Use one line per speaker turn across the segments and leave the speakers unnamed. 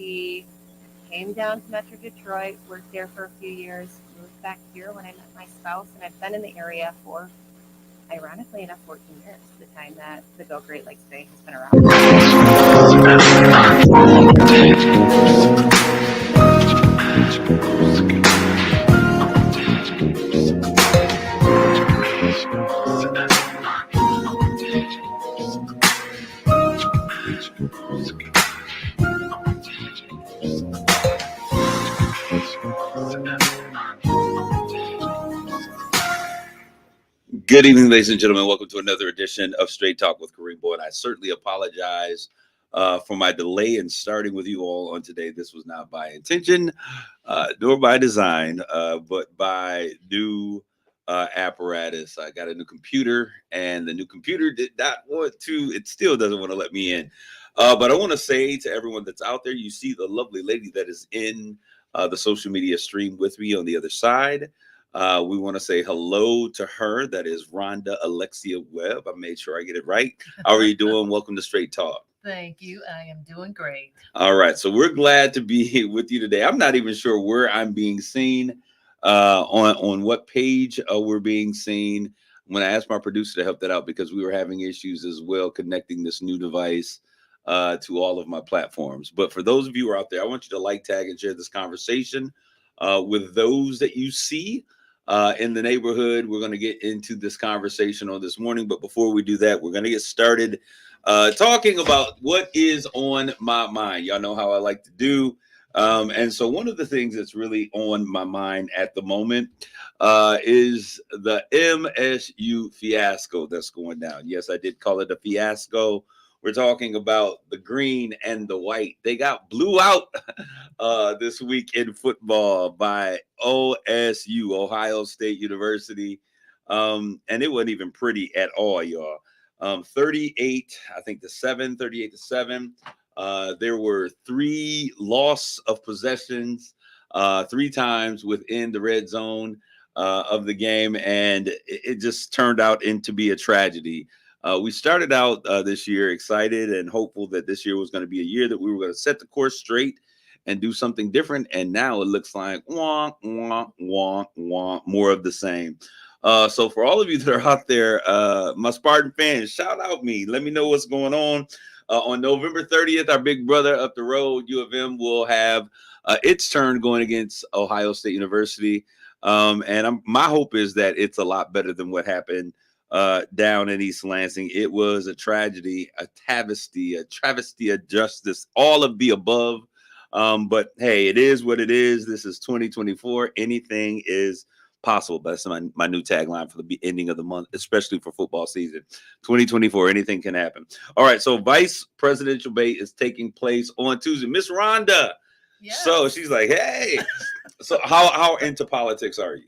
He came down to Metro Detroit, worked there for a few years, moved back here when I met my spouse, and I've been in the area for, ironically enough, 14 years, the time that the Go Great Lakes Bay has been
Good evening, ladies and gentlemen. Welcome to another edition of Straight Talk with Kareem, Bowen. I certainly apologize for my delay in starting with you all on today. This was not by intention, nor by design, but by new apparatus. I got a new computer, and the new computer did not want to, it still doesn't want to let me in. But I want to say to everyone that's out there, you see the lovely lady that is in the social media stream with me on the other side. We want to say hello to her. That is Rhonda Alexia Webb. I made sure I get it right. How are you doing? Welcome to Straight Talk.
Thank you. I am doing great.
All right. So we're glad to be with you today. I'm not even sure where I'm being seen, on what page we're being seen. I'm going to ask my producer to help that out because we were having issues as well connecting this new device to all of my platforms. But for those of you who are out there, I want you to like, tag, and share this conversation with those that you see in the neighborhood. We're going to get into this conversation on this morning. But before we do that, we're going to get started talking about what is on my mind. Y'all know how I like to do. And so one of the things that's really on my mind at the moment is the MSU fiasco that's going down. Yes, I did call it a fiasco. We're talking about the green and the white. They got blew out this week in football by OSU, Ohio State University. And it wasn't even pretty at all, y'all. 38 to 7. There were 3 loss of possessions 3 times within the red zone of the game. And it just turned out into be a tragedy. We started out this year excited and hopeful that this year was going to be a year that we were going to set the course straight and do something different. And now it looks like more of the same. So for all of you that are out there, my Spartan fans, shout out me. Let me know what's going on. On November 30th, our big brother up the road, U of M, will have its turn going against Ohio State University. And my hope is that it's a lot better than what happened down in East Lansing. It was a tragedy, a travesty of justice, all of the above. But hey, it is what it is. This is 2024. Anything is possible. That's my new tagline for the ending of the month, especially for football season. 2024, anything can happen. All right, so vice presidential debate is taking place on Tuesday. Miss Rhonda. Yes. So she's like, hey. So how into politics are you?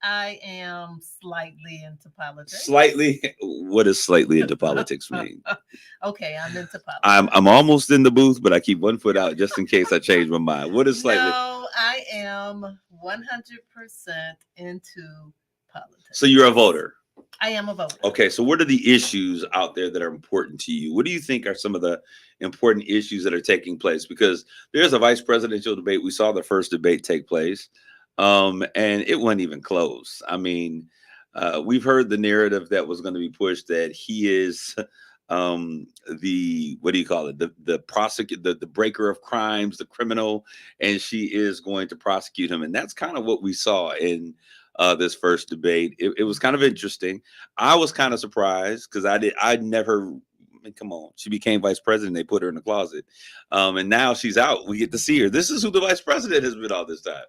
I am slightly into politics.
Slightly? What does slightly into politics mean?
Okay, I'm into politics.
I'm almost in the booth, but I keep one foot out just in case I change my mind. What is slightly?
No, I am 100% into politics.
So you're a voter?
I am a voter.
Okay, so what are the issues out there that are important to you? What do you think are some of the important issues that are taking place? Because there's a vice presidential debate. We saw the first debate take place. And it wasn't even close. I mean, we've heard the narrative that was going to be pushed that he is the, what do you call it? The prosecutor, the breaker of crimes, the criminal, and she is going to prosecute him. And that's kind of what we saw in this first debate. It was kind of interesting. I was kind of surprised because I never. Come on, she became vice president. They put her in the closet, and now she's out. We get to see her. This is who the vice president has been all this time.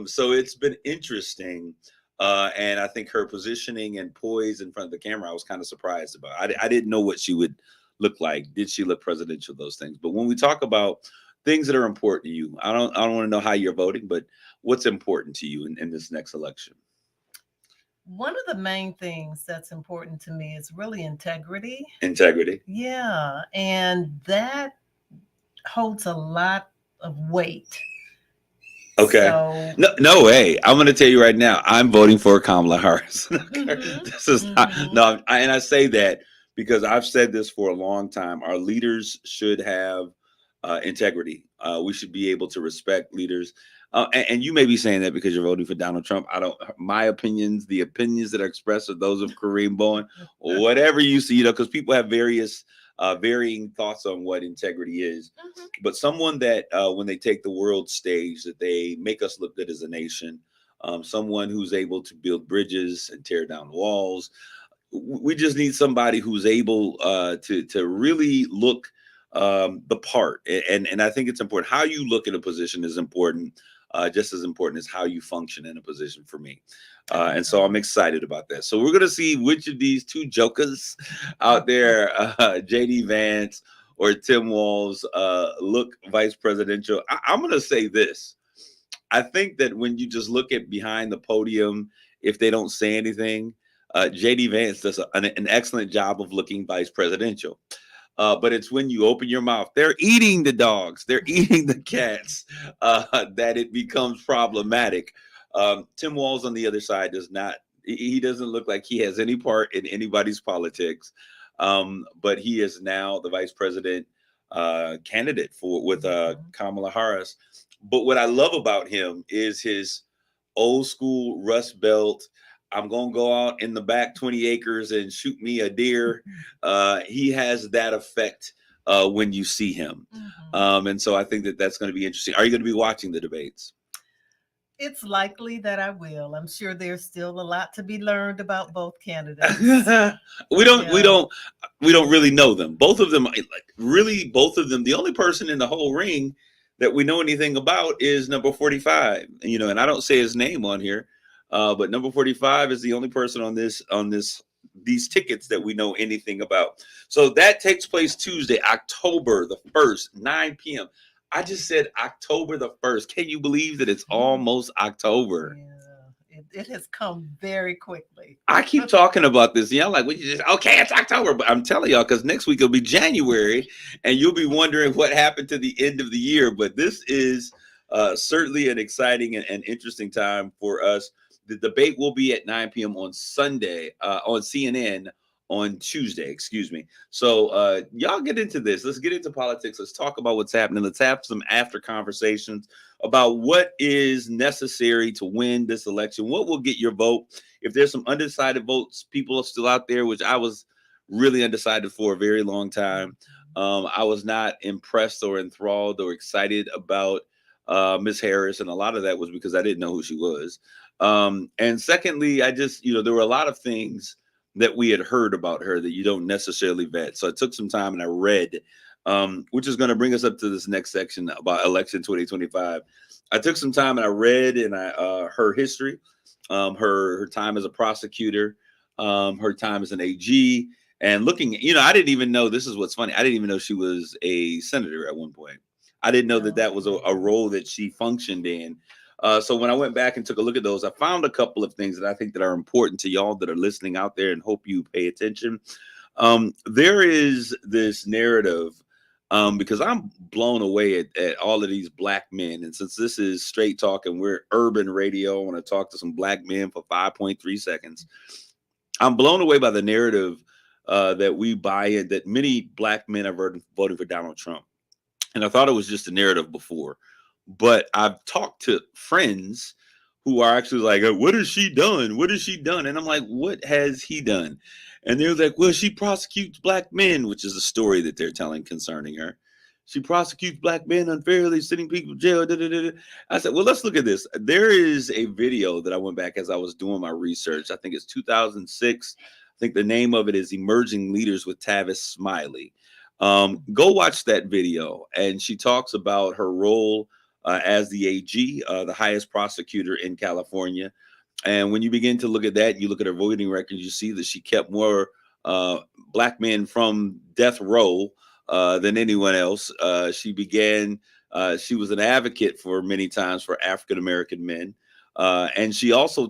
So it's been interesting, and I think her positioning and poise in front of the camera, I was kind of surprised about. I didn't know what she would look like. Did she look presidential? Those things. But when we talk about things that are important to you, I don't want to know how you're voting, but what's important to you in this next election?
One of the main things that's important to me is really integrity.
Integrity.
Yeah. And that holds a lot of weight.
Okay. So, no way. I'm going to tell you right now, I'm voting for Kamala Harris. This is not, and I say that because I've said this for a long time. Our leaders should have integrity. We should be able to respect leaders. And you may be saying that because you're voting for Donald Trump. I don't. My opinions, the opinions that are expressed, are those of Kareem Bowen, or whatever you see. Because people have varying thoughts on what integrity is. But someone that when they take the world stage, that they make us look good as a nation. Someone who's able to build bridges and tear down walls. We just need somebody who's able to really look the part, and I think it's important. How you look at a position is important, just as important as how you function in a position for me. And so I'm excited about that. So we're gonna see which of these two jokers out there, JD Vance or Tim Walz, look vice presidential. I'm gonna say this. I think that when you just look at behind the podium, if they don't say anything, JD Vance does an excellent job of looking vice presidential. But it's when you open your mouth, they're eating the dogs, they're eating the cats, that it becomes problematic. Tim Walz on the other side does not, he doesn't look like he has any part in anybody's politics. But he is now the vice president candidate with Kamala Harris. But what I love about him is his old school Rust Belt. I'm gonna go out in the back 20 acres and shoot me a deer. He has that effect when you see him, and so I think that that's going to be interesting. Are you going to be watching the debates?
It's likely that I will. I'm sure there's still a lot to be learned about both candidates.
we don't really know them. Both of them, like really, both of them. The only person in the whole ring that we know anything about is number 45. And I don't say his name on here, but number 45 is the only person on these tickets that we know anything about. So that takes place Tuesday, October the 1st, 9 p.m. I just said October the 1st. Can you believe that it's almost October?
Yeah, it has come very quickly.
I keep talking about this. Like, okay, it's October. But I'm telling y'all, because next week it'll be January, and you'll be wondering what happened to the end of the year. But this is certainly an exciting and interesting time for us. The debate will be at 9 p.m. on Sunday, on CNN on Tuesday, excuse me. So y'all get into this. Let's get into politics. Let's talk about what's happening. Let's have some after conversations about what is necessary to win this election. What will get your vote? If there's some undecided votes, people are still out there, which I was really undecided for a very long time. I was not impressed or enthralled or excited about Miss Harris, and a lot of that was because I didn't know who she was. And secondly, I just, there were a lot of things that we had heard about her that you don't necessarily vet. So I took some time and I read, which is going to bring us up to this next section about election 2025. I took some time and I read and her history, her time as a prosecutor, her time as an AG, and looking, I didn't even know, this is what's funny, I didn't even know she was a senator at one point. I didn't know that was a role that she functioned in. So when I went back and took a look at those, I found a couple of things that I think that are important to y'all that are listening out there, and hope you pay attention. There is this narrative, because I'm blown away at all of these black men. And since this is Straight Talk and we're urban radio, I want to talk to some black men for 5.3 seconds. I'm blown away by the narrative that we buy in, that many black men are voting for Donald Trump. And I thought it was just a narrative before. But I've talked to friends who are actually like, what has she done? What has she done? And I'm like, what has he done? And they're like, well, she prosecutes black men, which is the story that they're telling concerning her. She prosecutes black men unfairly, sending people to jail. Da, da, da, da. I said, well, let's look at this. There is a video that I went back as I was doing my research. I think it's 2006. I think the name of it is Emerging Leaders with Tavis Smiley. Go watch that video. And she talks about her role as the AG, the highest prosecutor in California. And when you begin to look at that, you look at her voting records, you see that she kept more black men from death row than anyone else. She was an advocate for many times for African-American men. And she also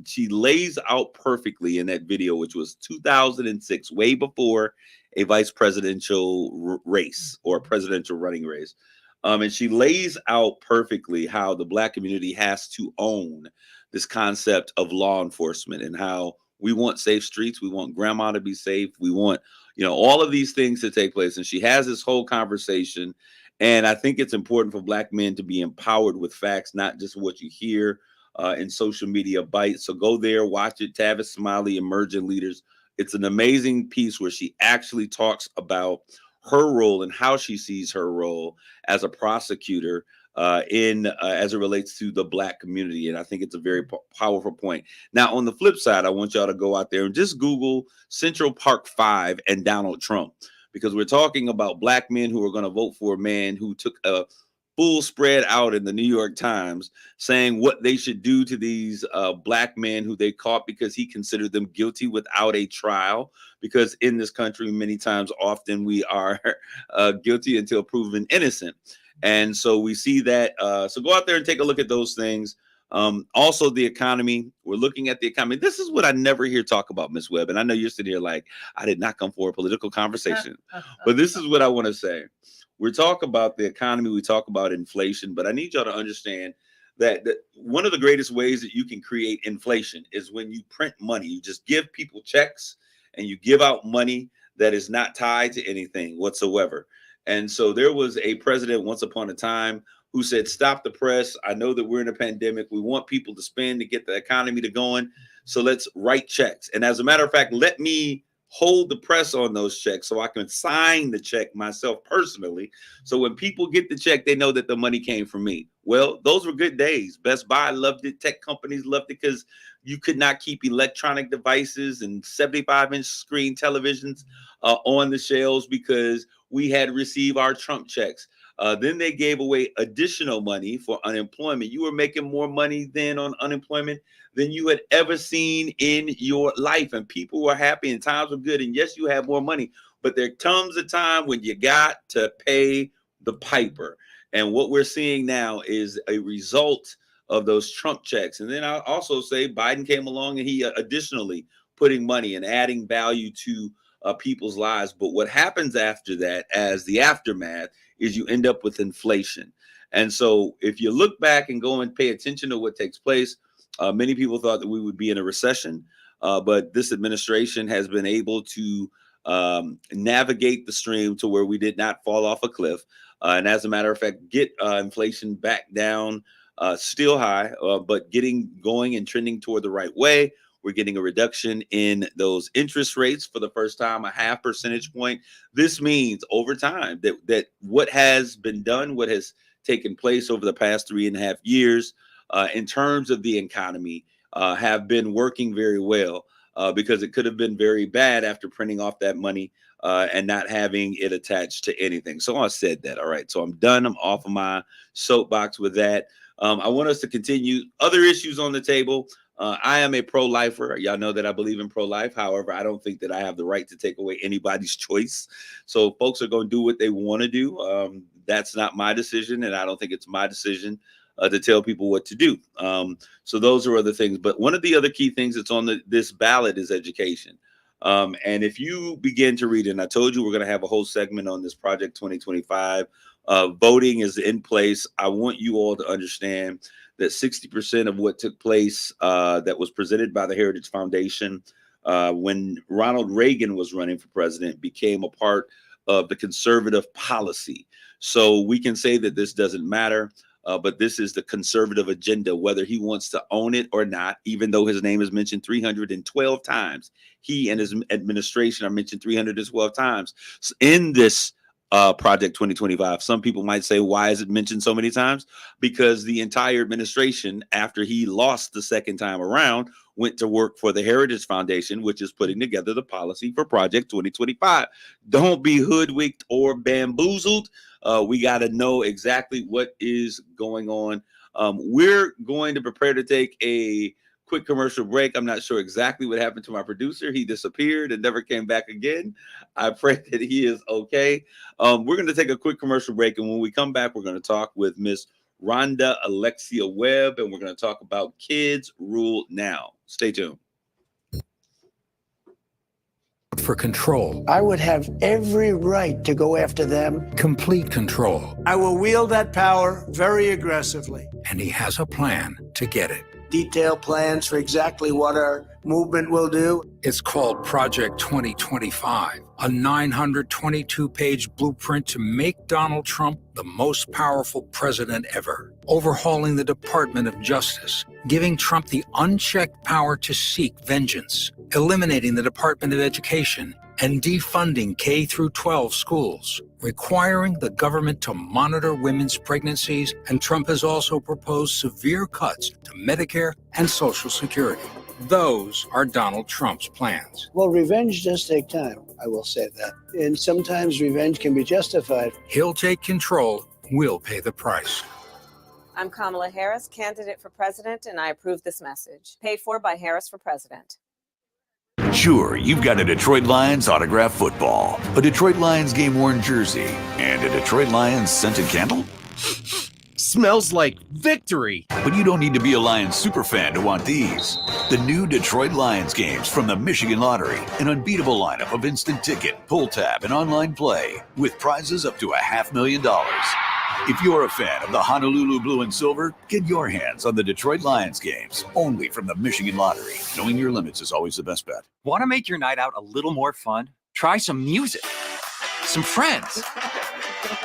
she lays out perfectly in that video, which was 2006, way before a vice presidential race or a presidential running race. And she lays out perfectly how the black community has to own this concept of law enforcement, and how we want safe streets. We want grandma to be safe. We want, all of these things to take place. And she has this whole conversation. And I think it's important for Black men to be empowered with facts, not just what you hear in social media bites. So go there, watch it. Tavis Smiley, Emerging Leaders. It's an amazing piece where she actually talks about her role and how she sees her role as a prosecutor in as it relates to the Black community. And I think it's a very powerful point. Now, on the flip side, I want y'all to go out there and just Google Central Park 5 and Donald Trump, because we're talking about Black men who are going to vote for a man who took a full spread out in the New York Times saying what they should do to these Black men who they caught because he considered them guilty without a trial. Because in this country, many times, often we are guilty until proven innocent. And so we see that. So go out there and take a look at those things. Also, the economy. We're looking at the economy. This is what I never hear talk about, Ms. Webb. And I know you're sitting here like, I did not come for a political conversation. But this is what I want to say. We talk about the economy. We talk about inflation. But I need y'all to understand that one of the greatest ways that you can create inflation is when you print money. You just give people checks and you give out money that is not tied to anything whatsoever. And so there was a president once upon a time who said, stop the press. I know that we're in a pandemic. We want people to spend to get the economy to going. So let's write checks. And as a matter of fact, let me hold the press on those checks so I can sign the check myself personally. So when people get the check, they know that the money came from me. Well, those were good days. Best Buy loved it. Tech companies loved it because you could not keep electronic devices and 75-inch screen televisions on the shelves because we had received our Trump checks. Then they gave away additional money for unemployment. You were making more money then on unemployment than you had ever seen in your life. And people were happy and times were good. And yes, you have more money, but there comes a time when you got to pay the piper. And what we're seeing now is a result of those Trump checks. And then I'll also say Biden came along and he additionally putting money and adding value to people's lives. But what happens after that, as the aftermath, is you end up with inflation. And so if you look back and go and pay attention to what takes place, many people thought that we would be in a recession, but this administration has been able to navigate the stream to where we did not fall off a cliff. And as a matter of fact, get inflation back down, still high, but getting going and trending toward the right way. We're getting a reduction in those interest rates for the first time, a 0.5 percentage point. This means over time that what has been done, what has taken place over the past 3.5 years in terms of the economy have been working very well because it could have been very bad after printing off that money and not having it attached to anything. So I said that. All right. So I'm done. I'm off of my soapbox with that. I want us to continue. Other issues on the table. I am a pro-lifer. Y'all know that I believe in pro-life. However, I don't think that I have the right to take away anybody's choice. So folks are going to do what they want to do. That's not my decision, and I don't think it's my decision to tell people what to do. So those are other things. But one of the other key things that's on this ballot is education. And if you begin to read, and I told you we're going to have a whole segment on this Project 2025, voting is in place. I want you all to understand that 60% of what took place that was presented by the Heritage Foundation when Ronald Reagan was running for president became a part of the conservative policy. So we can say that this doesn't matter, but this is the conservative agenda, whether he wants to own it or not, even though his name is mentioned 312 times. He and his administration are mentioned 312 times in this Project 2025. Some people might say, why is it mentioned so many times? Because the entire administration, after he lost the second time around, went to work for the Heritage Foundation, which is putting together the policy for Project 2025. Don't be hoodwinked or bamboozled. We got to know exactly what is going on. We're going to prepare to take a quick commercial break. I'm not sure exactly what happened to my producer. He disappeared and never came back again. I pray that he is okay. We're going to take a quick commercial break. And when we come back, we're going to talk with Miss Rhonda Alexia Webb, and we're going to talk about Kids Rule Now. Stay tuned.
For control.
I would have every right to go after them.
Complete control.
I will wield that power very aggressively.
And he has a plan to get it.
detailed plans for exactly what our movement will do.
It's called Project 2025, a 922-page blueprint to make Donald Trump the most powerful president ever, overhauling the Department of Justice, giving Trump the unchecked power to seek vengeance, eliminating the Department of Education, and defunding K-12 schools, requiring the government to monitor women's pregnancies, and Trump has also proposed severe cuts to Medicare and Social Security. Those are Donald Trump's plans.
Well, revenge does take time, I will say that. And sometimes revenge can be justified.
He'll take control, we'll pay the price.
I'm Kamala Harris, candidate for president, and I approve this message. Paid for by Harris for President.
Sure, you've got a Detroit Lions autographed football, a Detroit Lions game-worn jersey, and a Detroit Lions scented candle?
Smells like victory.
But you don't need to be a Lions superfan to want these. The new Detroit Lions games from the Michigan Lottery, an unbeatable lineup of instant ticket, pull tab, and online play, with prizes up to $500,000. If you're a fan of the Honolulu Blue and Silver, get your hands on the Detroit Lions games, only from the Michigan Lottery. Knowing your limits is always the best bet.
Want to make your night out a little more fun? Try some music, some friends,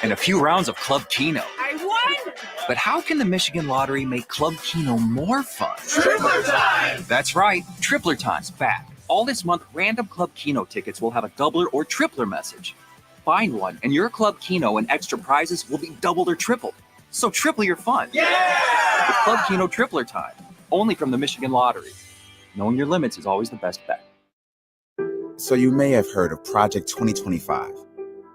and a few rounds of Club Keno.
I won!
But how can the Michigan Lottery make Club Keno more fun?
Tripler Time!
That's right, Tripler Time's back. All this month, random Club Keno tickets will have a doubler or tripler message. Find one, and your Club Keno and extra prizes will be doubled or tripled. So triple your fun.
Yeah!
With Club Keno Tripler Time, only from the Michigan Lottery. Knowing your limits is always the best bet.
So you may have heard of Project 2025,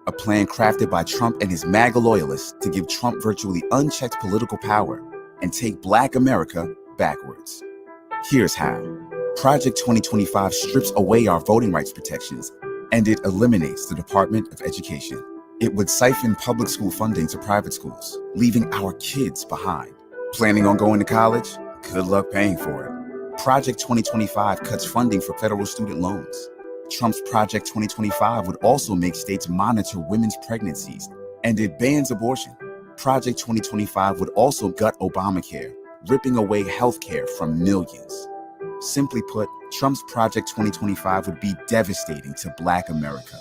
a plan crafted by Trump and his MAGA loyalists to give Trump virtually unchecked political power and take Black America backwards. Here's how. Project 2025 strips away our voting rights protections, and it eliminates the Department of Education. It would siphon public school funding to private schools, leaving our kids behind. Planning on going to college? Good luck paying for it. Project 2025 cuts funding for federal student loans. Trump's Project 2025 would also make states monitor women's pregnancies, and it bans abortion. Project 2025 would also gut Obamacare, ripping away health care from millions. Simply put, Trump's Project 2025 would be devastating to Black America.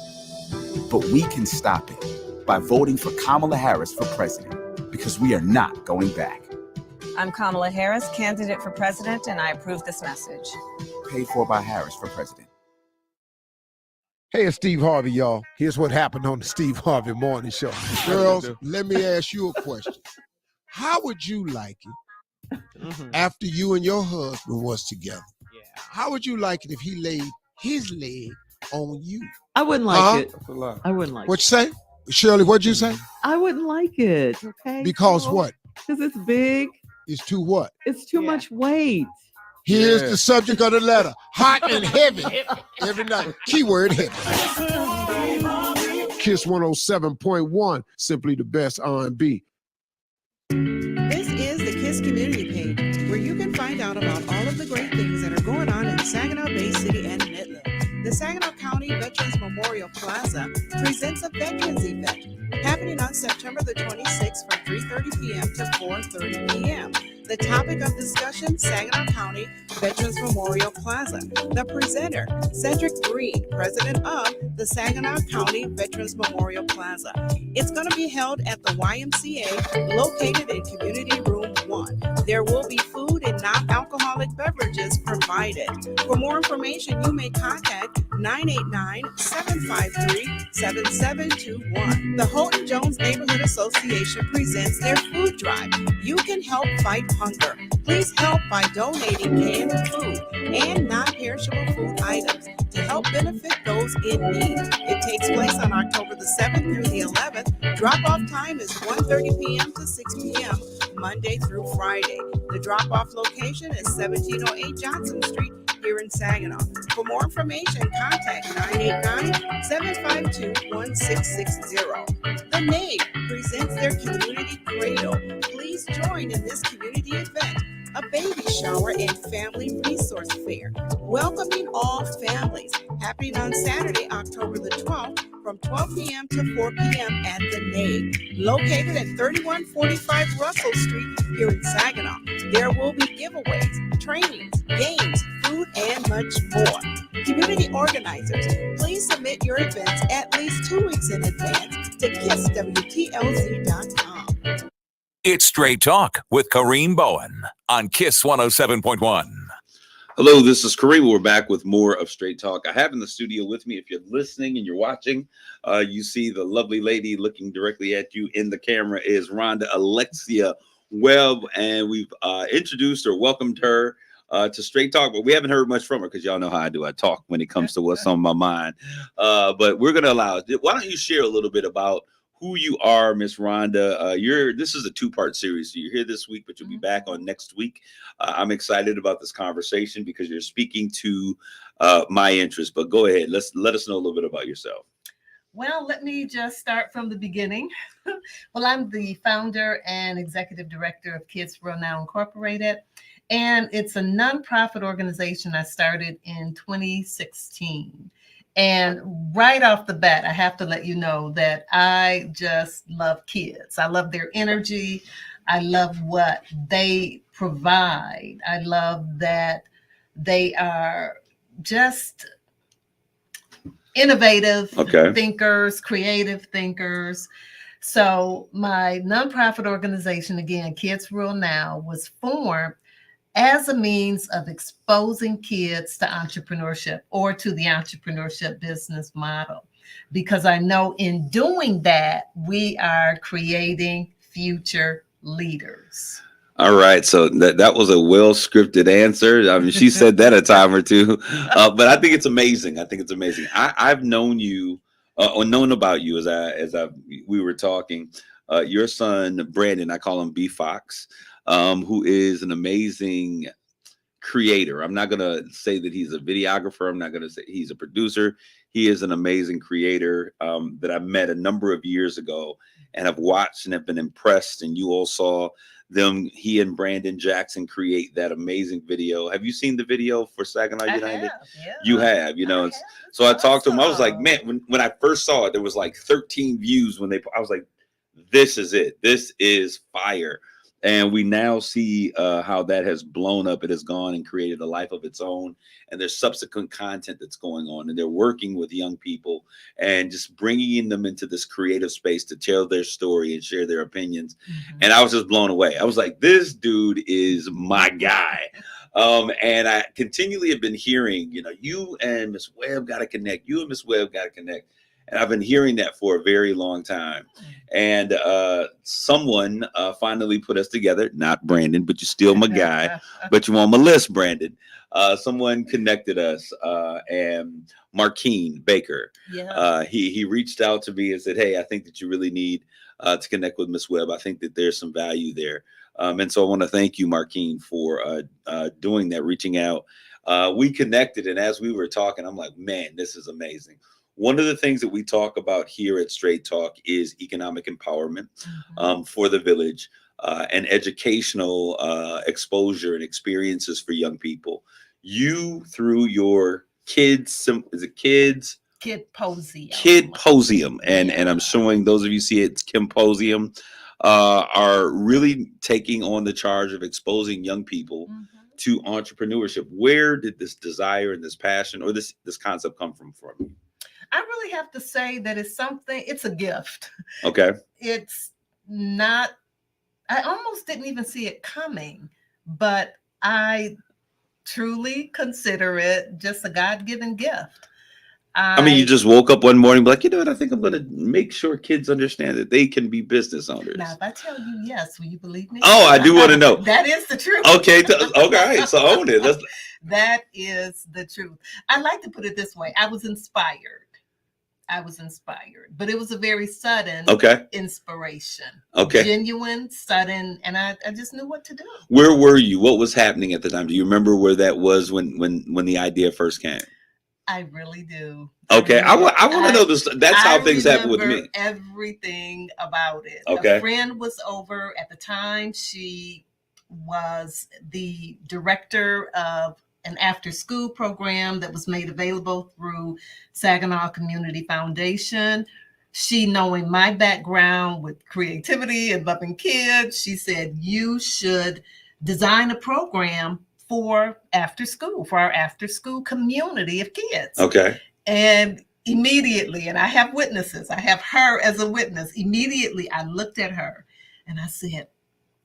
But we can stop it by voting for Kamala Harris for president, because we are not going back.
I'm Kamala Harris, candidate for president, and I approve this message.
Paid for by Harris for president.
Hey, it's Steve Harvey, y'all. Here's what happened on the Steve Harvey Morning Show. Girls, let me ask you a question. How would you like it after you and your husband was together?
Yeah.
How would you like it if he laid his leg on you?
I wouldn't like it. I wouldn't like
What you say? Shirley, what'd you say?
I wouldn't like it, okay?
Because what?
Because it's big.
It's too what?
It's too much weight.
Here's the subject of the letter. Hot and heavy. Every night. Keyword heavy. Kiss 107.1. Simply the best R&B.
This is the KISS community page, where you can find out about all of the great things that are going on in Saginaw Bay City and Midland. The Saginaw County Veterans Memorial Plaza presents a Veterans event happening on September the 26th from 3:30 p.m. to 4:30 p.m. The topic of discussion, Saginaw County Veterans Memorial Plaza. The presenter, Cedric Green, president of the Saginaw County Veterans Memorial Plaza. It's going to be held at the YMCA, located in Community Room 1. There will be food and non-alcoholic beverages provided. For more information, you may contact 989-753-7721. The Houghton Jones Neighborhood Association presents their food drive. You can help fight hunger. Please help by donating canned food and non-perishable food items to help benefit those in need. It takes place on October the 7th through the 11th. Drop-off time is 1:30 p.m. to 6 p.m. Monday through Friday. The drop-off location is 1708 Johnson Street here in Saginaw. For more information, contact 989-752-1660. The NAVE presents their Community Cradle. Please join in this community event, a baby shower and family resource fair, welcoming all families, happening on Saturday, October the 12th, from 12 p.m. to 4 p.m. at the NAVE, located at 3145 Russell Street here in Saginaw. There will be giveaways, trainings, games, food, and much more. Community organizers, please submit your events at least 2 weeks in advance to KissWTLZ.com.
It's Straight Talk with Kareem Bowen on Kiss 107.1.
Hello, this is Kareem. We're back with more of Straight Talk. I have in the studio with me, if you're listening and you're watching, you see the lovely lady looking directly at you in the camera is Rhonda Alexia Webb, and we've introduced or welcomed her to Straight Talk, but we haven't heard much from her because y'all know how I do. I talk when it comes to what's on my mind. But we're going to allow it. Why don't you share a little bit about who you are, Miss Rhonda? This is a two-part series. So you're here this week, but you'll be back on next week. I'm excited about this conversation because you're speaking to my interest. But go ahead. Let us know a little bit about yourself.
Well, let me just start from the beginning. Well, I'm the founder and executive director of Kids for Real Now Incorporated, and it's a nonprofit organization I started in 2016. And right off the bat, I have to let you know that I just love kids. I love their energy. I love what they provide. I love that they are just innovative thinkers, creative thinkers. So my nonprofit organization, again, Kids Real Now, was formed as a means of exposing kids to entrepreneurship or to the entrepreneurship business model, because I know in doing that, we are creating future leaders.
All right. So that was a well-scripted answer. I mean, she said that a time or two, but I think it's amazing. I've known you or known about you we were talking. Your son, Brandon, I call him B Fox, who is an amazing creator. I'm not going to say that he's a videographer. I'm not going to say he's a producer. He is an amazing creator that I met a number of years ago and have watched and have been impressed. And you all saw he and Brandon Jackson create that amazing video. Have you seen the video for Saginaw United?
Yeah.
You have, so I talked to him. I was like, man, when I first saw it, there was like 13 views I was like, this is it. This is fire. And we now see how that has blown up. It has gone and created a life of its own. And there's subsequent content that's going on. And they're working with young people and just bringing them into this creative space to tell their story and share their opinions. Mm-hmm. And I was just blown away. I was like, this dude is my guy. And I continually have been hearing, you and Miss Webb got to connect. You and Miss Webb got to connect. And I've been hearing that for a very long time. And someone finally put us together, not Brandon, but you're still my guy, but you on my list, Brandon. Someone connected us, and Markeen Baker. Yeah. He reached out to me and said, hey, I think that you really need to connect with Miss Webb. I think that there's some value there. And so I want to thank you, Markeen, for doing that, reaching out. We connected, and as we were talking, I'm like, man, this is amazing. One of the things that we talk about here at Straight Talk is economic empowerment for the village and educational exposure and experiences for young people. You, through your Kid Posium, and I'm showing those of you see it's Kymposium, are really taking on the charge of exposing young people to entrepreneurship. Where did this desire and this passion or this concept come from you?
I really have to say that it's a gift.
Okay.
It's not, I almost didn't even see it coming, but I truly consider it just a God-given gift.
I mean, you just woke up one morning like, I think I'm going to make sure kids understand that they can be business owners.
Now, if I tell you yes, will you believe me?
Oh, I do want to know.
That is the truth.
Okay. Okay. So own it.
That is the truth. I like to put it this way. I was inspired, but it was a very sudden inspiration. Okay. Genuine, sudden, and I just knew what to do.
Where were you? What was happening at the time? Do you remember where that was when the idea first came?
I really do.
Okay. I want to know this. That's how things happen with me.
Everything about it.
Okay.
A friend was over at the time. She was the director of an after-school program that was made available through Saginaw Community Foundation. She, knowing my background with creativity and loving kids, she said, you should design a program for after school, for our after school community of kids.
Okay.
And immediately, and I have witnesses, I have her as a witness. Immediately, I looked at her and I said,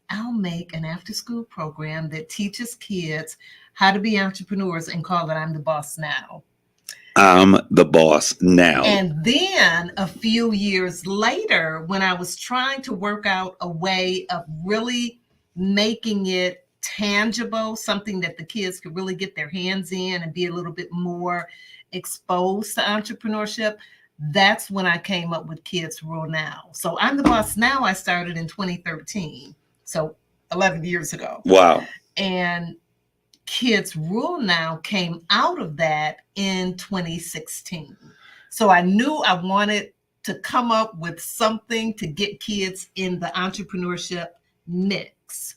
I'll make an after school program that teaches kids how to be entrepreneurs and call it I'm the Boss Now.
I'm the Boss Now.
And then a few years later, when I was trying to work out a way of really making it tangible, something that the kids could really get their hands in and be a little bit more exposed to entrepreneurship, that's when I came up with Kids Rule Now. So I'm the Boss Now, I started in 2013. So 11 years ago.
Wow.
And Kids Rule Now came out of that in 2016. So I knew I wanted to come up with something to get kids in the entrepreneurship mix.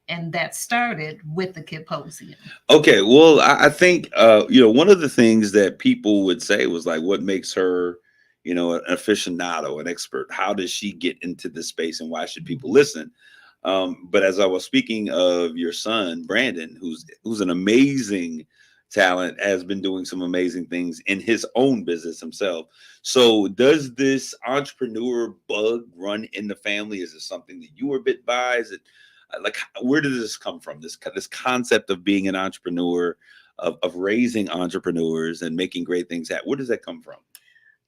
And that started with the Kidposium.
Okay, well, I think one of the things that people would say was like, what makes her, an aficionado, an expert? How does she get into this space, and why should people listen? But as I was speaking of your son, Brandon, who's an amazing talent, has been doing some amazing things in his own business himself. So does this entrepreneur bug run in the family? Is it something that you were bit by? Is it like, where did this come from? This concept of being an entrepreneur, of raising entrepreneurs and making great things happen. Where does that come from?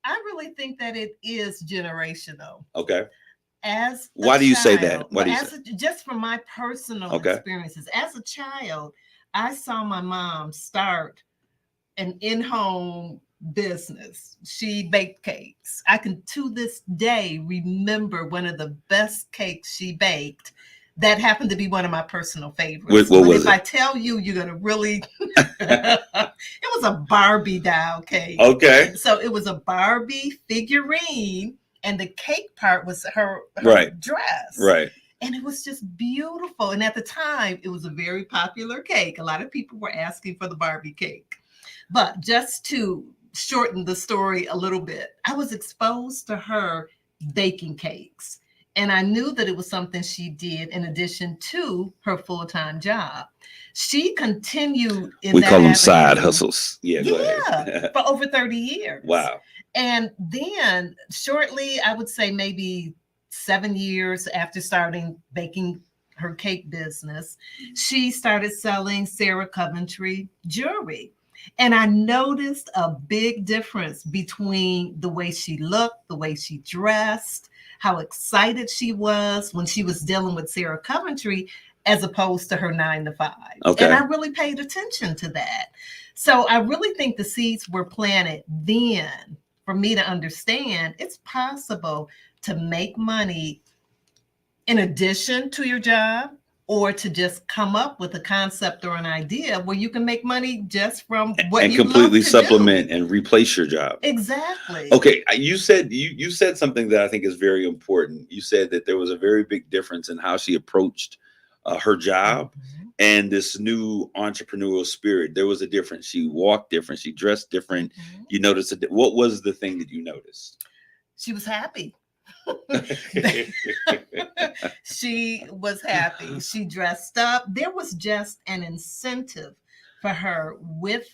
I really think that it is generational.
Okay.
Why
do you say that? Why do you say?
Just from my personal experiences, as a child, I saw my mom start an in-home business. She baked cakes. I can to this day remember one of the best cakes she baked. That happened to be one of my personal favorites.
What was it?
If I tell you, you're gonna really. It was a Barbie doll cake.
Okay.
So it was a Barbie figurine. And the cake part was her dress.
Right.
And it was just beautiful. And at the time, it was a very popular cake. A lot of people were asking for the Barbie cake. But just to shorten the story a little bit, I was exposed to her baking cakes. And I knew that it was something she did in addition to her full-time job. She continued in
we
that
call them
avenue,
side hustles. Yeah, go ahead.
For over 30 years.
Wow.
And then shortly, I would say maybe 7 years after starting baking her cake business, she started selling Sarah Coventry jewelry. And I noticed a big difference between the way she looked, the way she dressed, how excited she was when she was dealing with Sarah Coventry, as opposed to her 9-to-5.
Okay.
And I really paid attention to that. So I really think the seeds were planted then for me to understand it's possible to make money in addition to your job, or to just come up with a concept or an idea where you can make money just from what
and
you
completely
love to
supplement
do.
and replace your job.
Exactly.
Okay, you said you said something that I think is very important. You said that there was a very big difference in how she approached her job and this new entrepreneurial spirit. There was a difference. She walked different. She dressed different. You noticed what was the thing that you noticed?
She was happy. She was happy. She dressed up. There was just an incentive for her with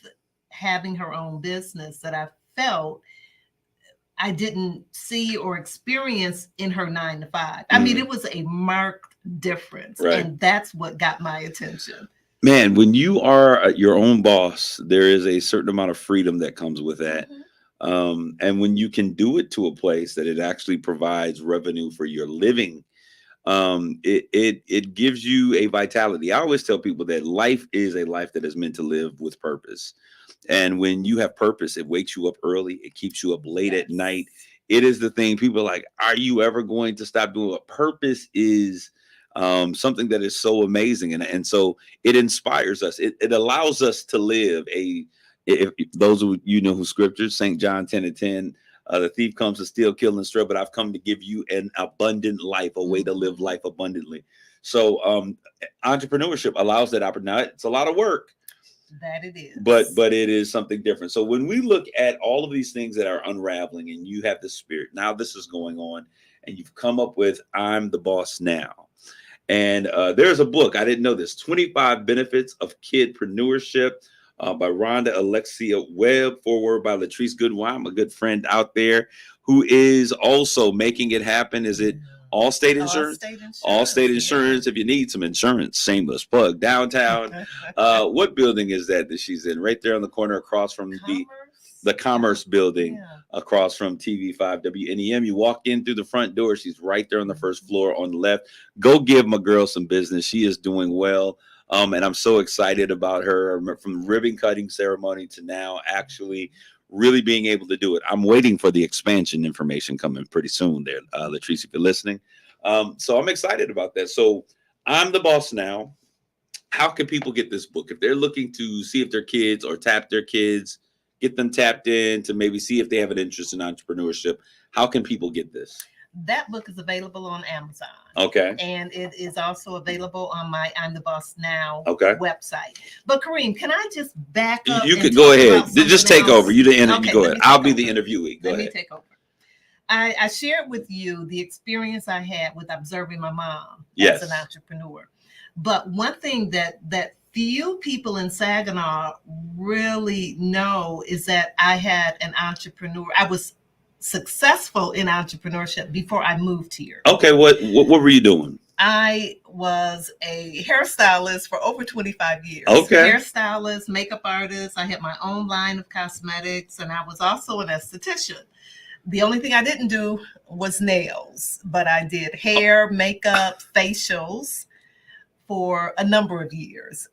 having her own business that I felt I didn't see or experience in her 9-to-5. I mean, it was a marked difference.
Right.
And that's what got my attention.
Man, when you are your own boss, there is a certain amount of freedom that comes with that. And when you can do it to a place that it actually provides revenue for your living, it gives you a vitality. I always tell people that life is a life that is meant to live with purpose. And when you have purpose, it wakes you up early. It keeps you up late at night. It is the thing people are like, are you ever going to stop doing it? Purpose is something that is so amazing. And so it inspires us. It allows us to live if those of you know who scriptures, St. John 10:10, the thief comes to steal, kill, and destroy, but I've come to give you an abundant life, a way to live life abundantly. So entrepreneurship allows that opportunity. Now, it's a lot of work.
That it is.
But it is something different. So when we look at all of these things that are unraveling and you have the spirit, now this is going on and you've come up with I'm the Boss Now. And there's a book, I didn't know this, 25 Benefits of Kidpreneurship by Rhonda Alexia Webb, foreword by Latrice Goodwine, a good friend out there who is also making it happen. Is it Allstate Insurance? Allstate Insurance. If you need some insurance, shameless plug. Downtown. What building is that she's in? Right there on the corner across from the Commerce building, across from TV5 WNEM. You walk in through the front door. She's right there on the first floor on the left. Go give my girl some business. She is doing well. And I'm so excited about her, from the ribbon cutting ceremony to now actually really being able to do it. I'm waiting for the expansion information coming pretty soon there, Latrice, if you're listening. So I'm excited about that. So I'm the boss now. How can people get this book? If they're looking to see if their kids or tap their kids, get them tapped in to maybe see if they have an interest in entrepreneurship, how can people get this?
That book is available on Amazon.
Okay.
And it is also available on my I'm the Boss Now website. But Kareem, can I just back up?
You could go ahead. Just take over. You the interview. Go ahead. I'll be the interviewee. Go ahead.
Let me take over. I shared with you the experience I had with observing my mom as an entrepreneur. But one thing that few people in Saginaw really know is that I had an entrepreneur. I was successful in entrepreneurship before I moved here.
Okay, what were you doing?
I was a hairstylist for over 25 years.
Okay.
Hairstylist, makeup artist. I had my own line of cosmetics, and I was also an esthetician. The only thing I didn't do was nails, but I did hair, makeup, facials for a number of years.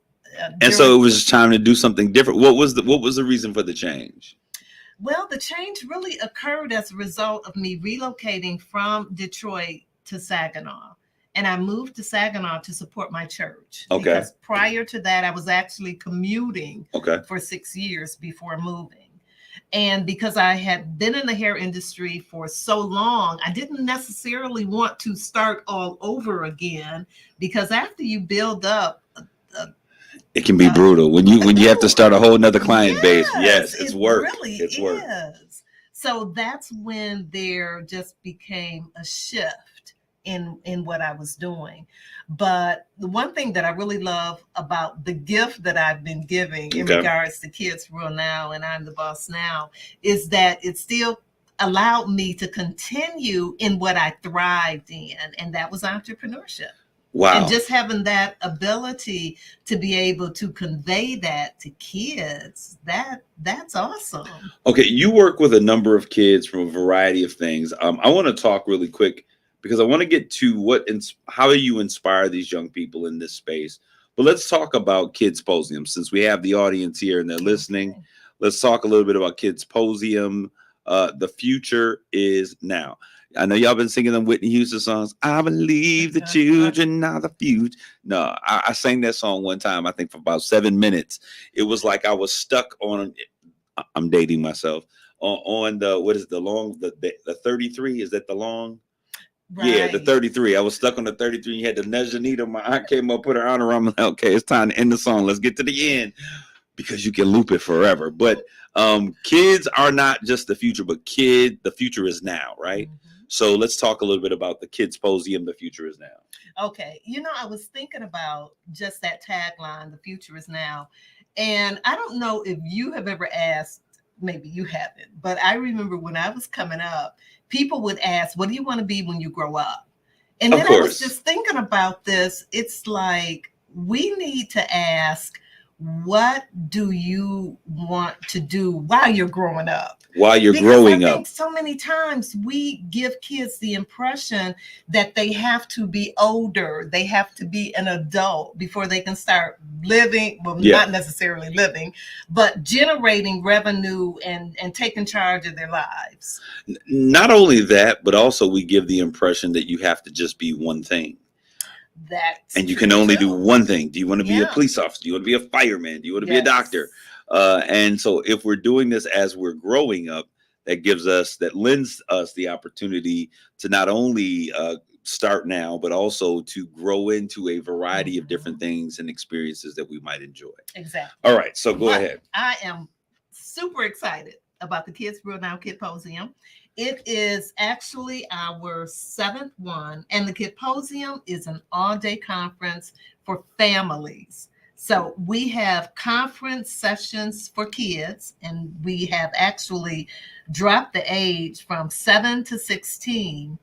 And so it was time to do something different. What was the reason for the change?
Well, the change really occurred as a result of me relocating from Detroit to Saginaw. And I moved to Saginaw to support my church.
Okay.
Because prior to that, I was actually commuting for 6 years before moving. And because I had been in the hair industry for so long, I didn't necessarily want to start all over again, because after you build up
it can be brutal when you have to start a whole nother client base. Yes, it's work.
Really
it's work.
Is. So that's when there just became a shift in what I was doing. But the one thing that I really love about the gift that I've been giving in regards to Kids Rule Now and I'm the Boss Now is that it still allowed me to continue in what I thrived in, and that was entrepreneurship.
Wow.
And just having that ability to be able to convey that to kids, that's awesome.
Okay, you work with a number of kids from a variety of things. I want to talk really quick because I want to get to how you inspire these young people in this space. But let's talk about Kidsposium, since we have the audience here and they're listening. Okay. Let's talk a little bit about Kidsposium. The future is now. I know y'all been singing them Whitney Houston songs. I believe the children are the future. No, I sang that song one time, I think for about 7 minutes. It was like I was stuck on, I'm dating myself, on the, what is it, the 33? Is that the long? Right. Yeah, the 33. I was stuck on the 33. You had the Nejanita. My aunt came up, put her arm around me. Okay, it's time to end the song. Let's get to the end, because you can loop it forever. But kids are not just the future, but the future is now, right? Mm-hmm. So let's talk a little bit about the Kidsposium, the future is now.
Okay. I was thinking about just that tagline, the future is now. And I don't know if you have ever asked, maybe you haven't, but I remember when I was coming up, people would ask, what do you want to be when you grow up? And then I was just thinking about this. It's like, we need to ask, what do you want to do while you're growing up?
While you're growing up.
So many times we give kids the impression that they have to be older, they have to be an adult before they can start living, not necessarily living, but generating revenue and taking charge of their lives.
Not only that, but also we give the impression that you have to just be one thing. And you can only do one thing. Do you want to be a police officer? Do you want to be a fireman? Do you want to be a doctor? And so if we're doing this as we're growing up, that lends us the opportunity to not only start now, but also to grow into a variety of different things and experiences that we might enjoy.
Exactly.
All right. So go ahead.
I am super excited about the Kids Rule Now Kidsposium. It is actually our 7th one, and the Kidposium is an all-day conference for families. So we have conference sessions for kids, and we have actually dropped the age from 7 to 16.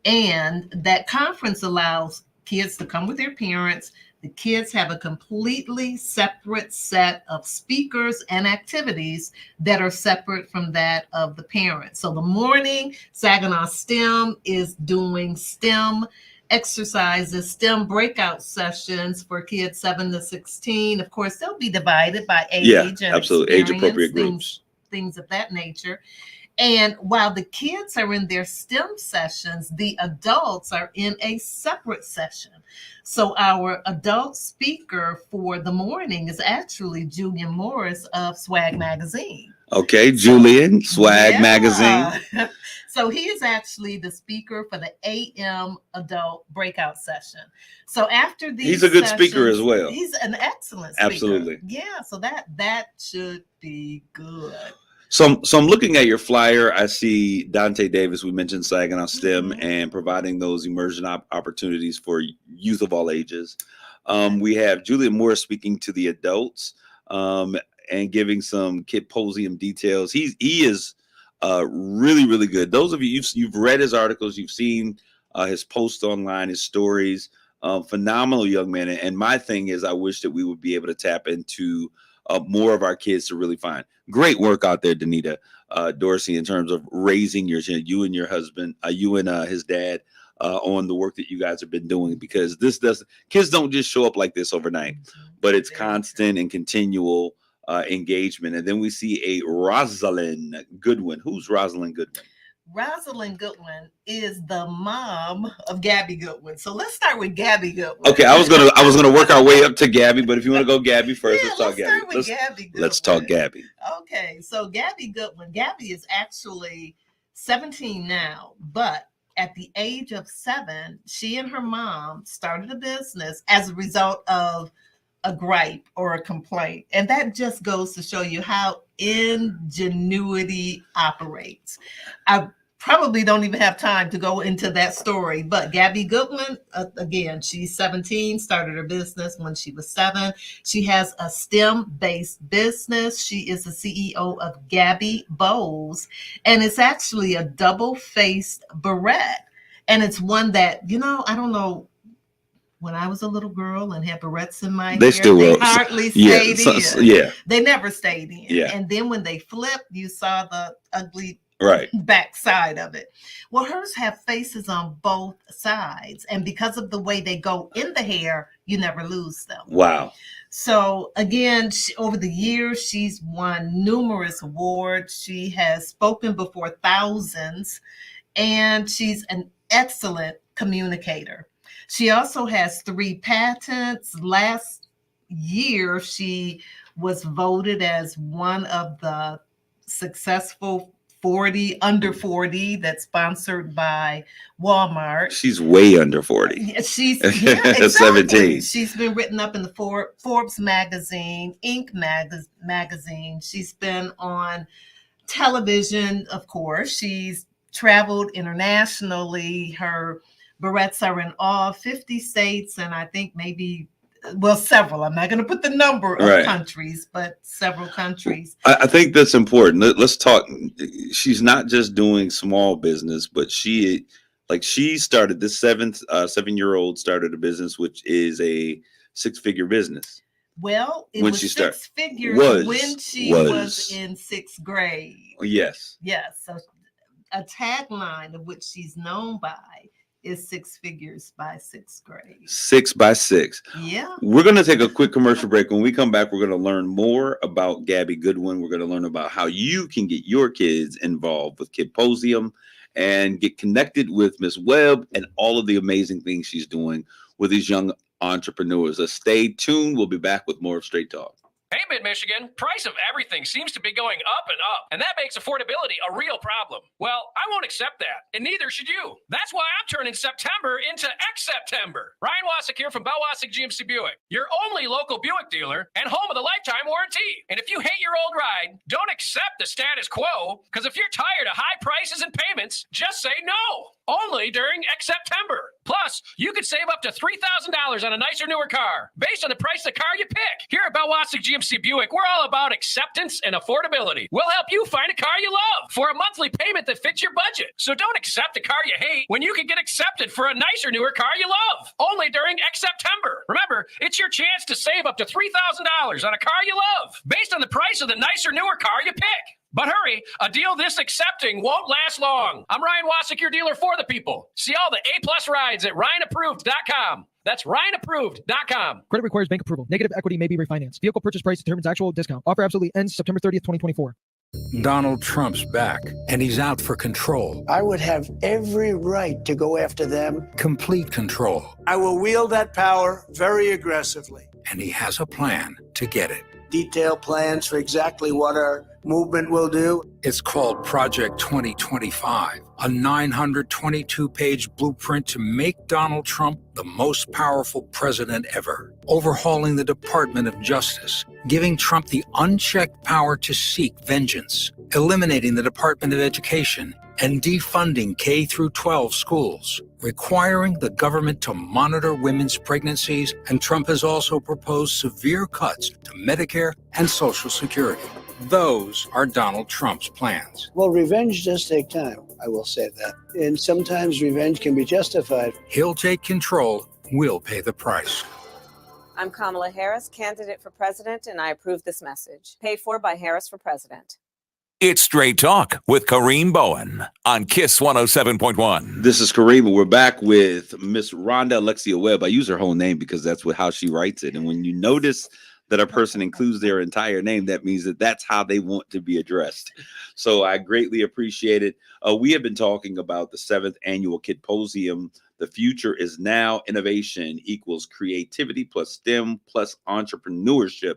And that conference allows kids to come with their parents. The kids have a completely separate set of speakers and activities that are separate from that of the parents. So the morning, Saginaw STEM is doing STEM exercises, STEM breakout sessions for kids 7 to 16. Of course, they'll be divided by age and
absolutely. Age-appropriate
groups, things of that nature. And while the kids are in their STEM sessions, the adults are in a separate session. So our adult speaker for the morning is actually Julian Morris of Swag Magazine.
Okay, Julian, Swag Magazine.
So he is actually the speaker for the AM adult breakout session. So after these,
he's a good speaker as well.
He's an excellent speaker.
Absolutely.
Yeah, so that should be good.
So I'm looking at your flyer. I see Dante Davis. We mentioned Saginaw STEM and providing those immersion opportunities for youth of all ages. We have Julian Moore speaking to the adults and giving some Kidposium details. He is really, really good. Those of you, you've read his articles, you've seen his posts online, his stories. Phenomenal young man. And my thing is, I wish that we would be able to tap into more of our kids to really find. Great work out there, Danita Dorsey, in terms of raising you and your husband, you and his dad, on the work that you guys have been doing, because kids don't just show up like this overnight, but it's constant and continual engagement. And then we see a Rosalind Goodwin. Who's Rosalind Goodwin?
Rosalind Goodwin is the mom of Gabby Goodwin. So let's start with Gabby Goodwin.
Okay, I was gonna work our way up to Gabby, but if you want to go Gabby first, let's talk Gabby. Let's talk Gabby.
Okay, so Gabby Goodwin. Gabby is actually 17 now, but at the age of 7, she and her mom started a business as a result of a gripe or a complaint. And that just goes to show you how ingenuity operates. I probably don't even have time to go into that story, but Gabby Goodwin, again, she's 17, started her business when she was 7. She has a STEM-based business. She is the CEO of Gabby Bows, and it's actually a double-faced beret. And it's one that, I don't know, when I was a little girl and had barrettes in my hair, they hardly stayed in. They never stayed in.
Yeah.
And then when they flipped, you saw the ugly
back
side of it. Well, hers have faces on both sides. And because of the way they go in the hair, you never lose them.
Wow.
So again, over the years, she's won numerous awards. She has spoken before thousands, and she's an excellent communicator. She also has 3 patents. Last year, she was voted as one of the successful under 40 that's sponsored by Walmart.
She's way under 40.
She's exactly.
17.
She's been written up in the Forbes magazine, Inc. magazine. She's been on television, of course. She's traveled internationally. Her barrettes are in all 50 states, and I think several. I'm not going to put the number of countries, but several countries.
I think that's important. Let's talk. She's not just doing small business, but she started this 7-year-old started a business, which is a 6-figure business.
Well, it was 6 figures when she was in 6th grade.
Yes.
Yes. So a tagline of which she's known by is 6 figures by 6th grade.
6 by 6.
Yeah.
We're going to take a quick commercial break. When we come back, we're going to learn more about Gabby Goodwin. We're going to learn about how you can get your kids involved with Kidposium and get connected with Miss Webb and all of the amazing things she's doing with these young entrepreneurs. Stay tuned. We'll be back with more of Straight Talk.
Hey, Mid-Michigan, price of everything seems to be going up and up, and that makes affordability a real problem. Well, I won't accept that, and neither should you. That's why I'm turning September into X-September. Ryan Wasik here from Bell-Wasik GMC Buick, your only local Buick dealer and home of the lifetime warranty. And if you hate your old ride, don't accept the status quo, because if you're tired of high prices and payments, just say no. Only during X-September. Plus, you could save up to $3,000 on a nicer, newer car based on the price of the car you pick. Here at Bell-Wasik GMC Buick, we're all about acceptance and affordability. We'll help you find a car you love for a monthly payment that fits your budget. So don't accept a car you hate when you can get accepted for a nicer, newer car you love. Only during X-September. Remember, it's your chance to save up to $3,000 on a car you love based on the price of the nicer, newer car you pick. But hurry, a deal this accepting won't last long. I'm Ryan Wasik, your dealer for the people. See all the A-plus rides at RyanApproved.com. That's RyanApproved.com.
Credit requires bank approval. Negative equity may be refinanced. Vehicle purchase price determines actual discount. Offer absolutely ends September 30th, 2024.
Donald Trump's back, and he's out for control.
I would have every right to go after them.
Complete control.
I will wield that power very aggressively.
And he has a plan to get it.
Detailed plans for exactly what our movement will do.
It's called Project 2025, a 922-page blueprint to make Donald Trump the most powerful president ever. Overhauling the Department of Justice, giving Trump the unchecked power to seek vengeance, eliminating the Department of Education, and defunding K-12 schools, requiring the government to monitor women's pregnancies, and Trump has also proposed severe cuts to Medicare and Social Security. Those are Donald Trump's plans.
Well, revenge does take time, I will say that. And sometimes revenge can be justified.
He'll take control, we'll pay the price.
I'm Kamala Harris, candidate for president, and I approve this message. Paid for by Harris for President.
It's Straight Talk with Kareem Bowen on KISS 107.1.
This is Kareem, and we're back with Miss Rhonda Alexia Webb. I use her whole name because that's how she writes it. And when you notice that a person includes their entire name, that means that that's how they want to be addressed. So I greatly appreciate it. We have been talking about the 7th annual Kidposium. The future is now. Innovation equals creativity plus STEM plus entrepreneurship.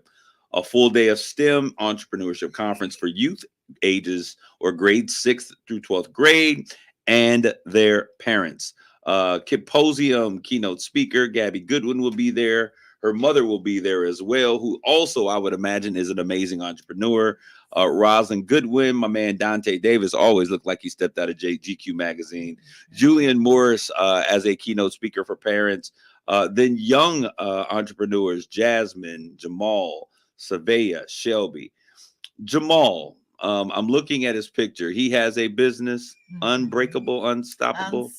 A full day of STEM entrepreneurship conference for youth ages or grades 6th through 12th grade and their parents. Kidposium keynote speaker Gabby Goodwin will be there. Her mother will be there as well, who also, I would imagine, is an amazing entrepreneur. Rosalind Goodwin, my man Dante Davis, always looked like he stepped out of GQ magazine. Julian Morris as a keynote speaker for parents. Then young entrepreneurs, Jasmine, Jamal, Savea, Shelby. Jamal, I'm looking at his picture. He has a business, Unbreakable, Unstoppable.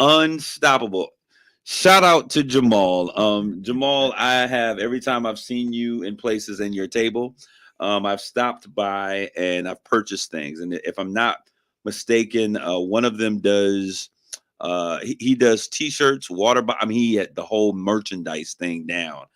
Unstoppable. Shout out to Jamal. Jamal, I have, every time I've seen you in places in your table, I've stopped by and I've purchased things. And if I'm not mistaken, one of them does, he does t-shirts, he had the whole merchandise thing down.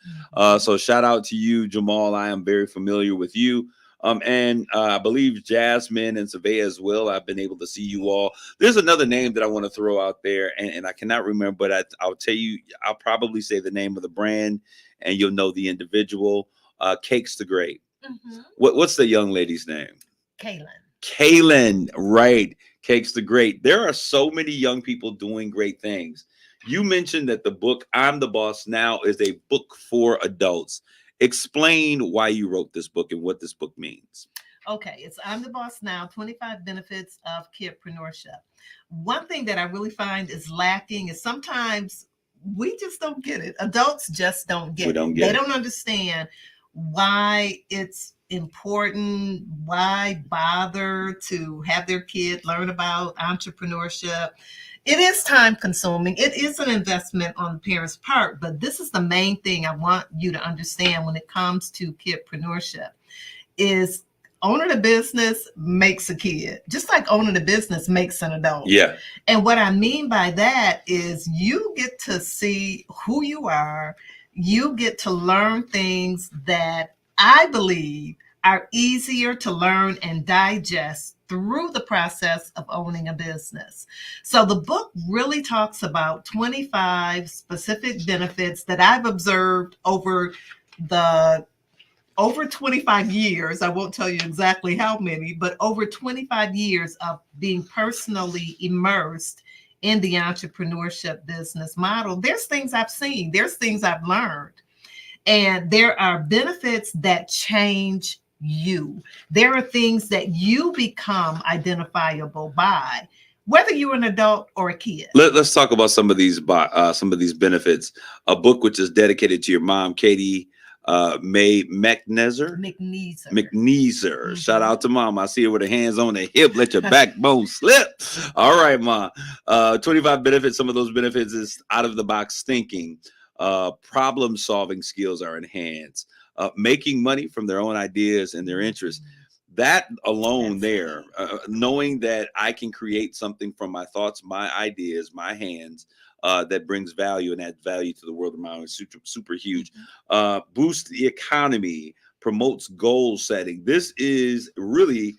So shout out to you, Jamal. I am very familiar with you. And I believe Jasmine and Savea as well. I've been able to see you all. There's another name that I want to throw out there, and I cannot remember, but I'll tell you, I'll probably say the name of the brand, and you'll know the individual. Cakes the Great. What's the young lady's name? Kaylin, right. Cakes the Great. There are so many young people doing great things. You mentioned that the book, I'm the Boss Now, is a book for adults. Explain why you wrote this book and what this book means.
Okay, it's I'm the Boss Now, 25 Benefits of Kidpreneurship. One thing that I really find is lacking is sometimes we just don't get it. Adults just don't get it. They don't understand why it's important, why bother to have their kid learn about entrepreneurship. It is time consuming. It is an investment on the parents' part, but this is the main thing I want you to understand when it comes to kidpreneurship is owning a business makes a kid, just like owning a business makes an adult.
Yeah.
And what I mean by that is you get to see who you are. You get to learn things that I believe are easier to learn and digest through the process of owning a business. So the book really talks about 25 specific benefits that I've observed over the over 25 years, I won't tell you exactly how many, but over 25 years of being personally immersed in the entrepreneurship business model, there's things I've seen, there's things I've learned, and there are benefits that change you. There are things that you become identifiable by, whether you're an adult or a kid.
Let's talk about some of these benefits. A book which is dedicated to your mom, Katie May McNeezer.
Mm-hmm.
Shout out to mom. I see her with her hands on the hip. Let your backbone slip. All right, ma. 25 benefits. Some of those benefits is out of the box thinking. Problem solving skills are enhanced. Making money from their own ideas and their interests. That alone there, knowing that I can create something from my thoughts, my ideas, my hands, that brings value and adds value to the world around me is super huge. Boost the economy, promotes goal setting. This is really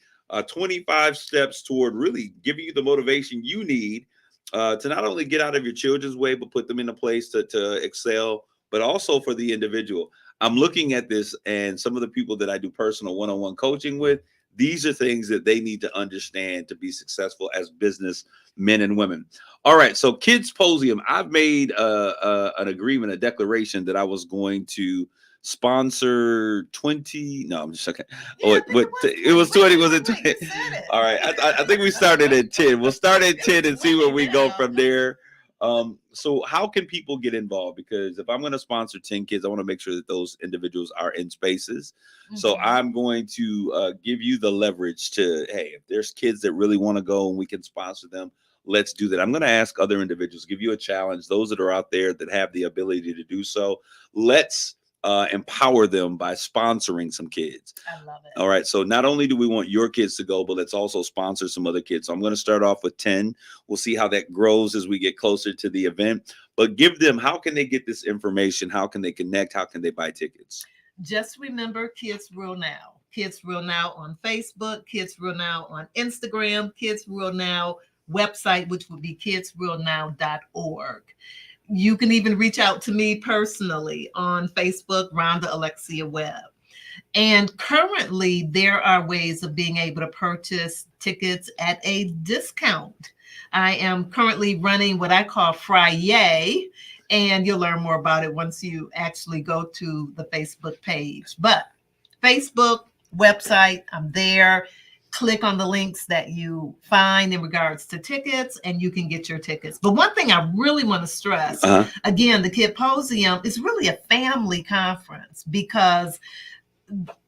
25 steps toward really giving you the motivation you need to not only get out of your children's way, but put them in a place to excel, but also for the individual. I'm looking at this, and some of the people that I do personal one-on-one coaching with, these are things that they need to understand to be successful as business men and women. All right, so Kids Posium, I've made an agreement, a declaration that I was going to sponsor 20. No, I'm just okay. Yeah, it was 20. Was it 20? All right, I think we started at 10. We'll start at 10 and see where we go from there. So how can people get involved? Because if I'm going to sponsor 10 kids, I want to make sure that those individuals are in spaces. Mm-hmm. So I'm going to give you the leverage to, hey, if there's kids that really want to go and we can sponsor them, let's do that. I'm going to ask other individuals, give you a challenge. Those that are out there that have the ability to do so, let's empower them by sponsoring some kids.
I love it.
All right. So not only do we want your kids to go, but let's also sponsor some other kids. So I'm going to start off with 10. We'll see how that grows as we get closer to the event. But give them, how can they get this information? How can they connect? How can they buy tickets?
Just remember Kids Real Now. Kids Real Now on Facebook, Kids Real Now on Instagram, Kids Real Now website, which would be kidsrealnow.org. You can even reach out to me personally on Facebook, Rhonda Alexia Webb. And currently, there are ways of being able to purchase tickets at a discount. I am currently running what I call Friday, and you'll learn more about it once you actually go to the Facebook page. But Facebook, website, I'm there. Click on the links that you find in regards to tickets, and you can get your tickets. But one thing I really want to stress, again, the Kid Posium is really a family conference, because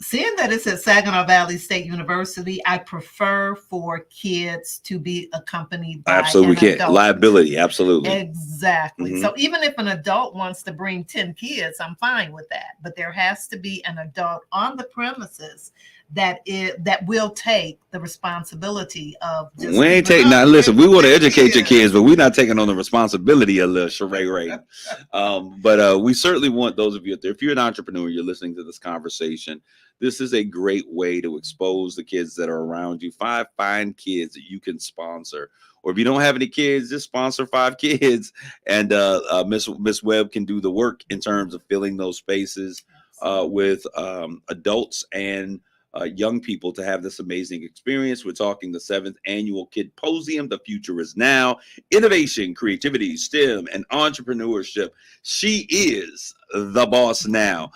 seeing that it's at Saginaw Valley State University, I prefer for kids to be accompanied by an adult.
Liability, absolutely.
Exactly.
Mm-hmm.
So even if an adult wants to bring 10 kids, I'm fine with that. But there has to be an adult on the premises that will take the responsibility of just
we ain't taking now. Listen, we want to educate your kids, but we're not taking on the responsibility of little charade. But we certainly want those of you out there. If you're an entrepreneur, you're listening to this conversation, this is a great way to expose the kids that are around you. Find kids that you can sponsor. Or if you don't have any kids, just sponsor 5 kids, and Miss Webb can do the work in terms of filling those spaces with adults and young people to have this amazing experience. We're talking the 7th annual Kid Posium. The future is now. Innovation, creativity, STEM, and entrepreneurship. She is the boss now.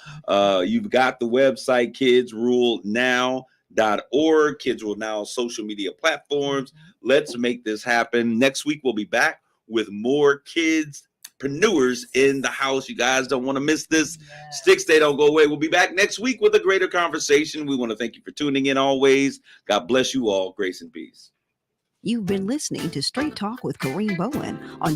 You've got the website kidsrulenow.org. Kids Rule Now social media platforms. Let's make this happen. Next week we'll be back with more kidspreneurs in the house. You guys don't want to miss this. Sticks, they don't go away. We'll be back next week with a greater conversation. We want to thank you for tuning in always. God bless you all. Grace and peace.
You've been listening to Straight Talk with Kareem Bowen on